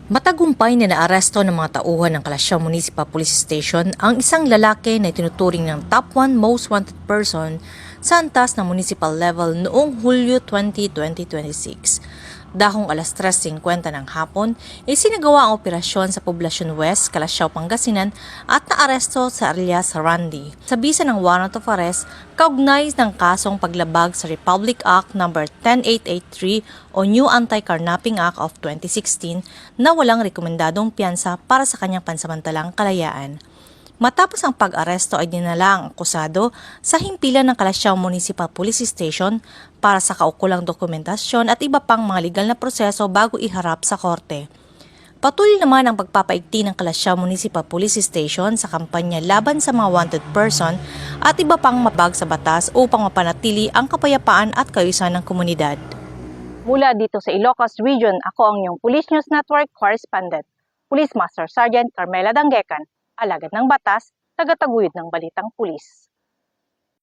Matagumpay na naaresto ng mga tauhan ng Kalasyaw Municipal Police Station ang isang lalaki na itinuturing ng top 1 most wanted person sa antas ng municipal level noong Hulyo 20, 2026. Dahong alas 3:50 ng hapon, isinagawa ang operasyon sa Poblacion West, Kalasyaw, Pangasinan at naaresto sa alias Randy. Sa bisa ng warrant of arrest, kaugnay ng kasong paglabag sa Republic Act No. 10883 o New Anti-Carnapping Act of 2016 na walang rekomendadong piyansa para sa kanyang pansamantalang kalayaan. Matapos ang pag-aresto ay dinala ang akusado sa himpilan ng Kalasyaw Municipal Police Station para sa kaukulang dokumentasyon at iba pang mga legal na proseso bago iharap sa korte. Patuloy naman ang pagpapaigting ng Kalasyaw Municipal Police Station sa kampanya laban sa mga wanted person at iba pang mabag sa batas upang mapanatili ang kapayapaan at kaayusan ng komunidad. Mula dito sa Ilocos Region, ako ang iyong Police News Network Correspondent, Police Master Sergeant Carmela Dangecan, alagad ng batas, tagataguyod ng balitang pulis.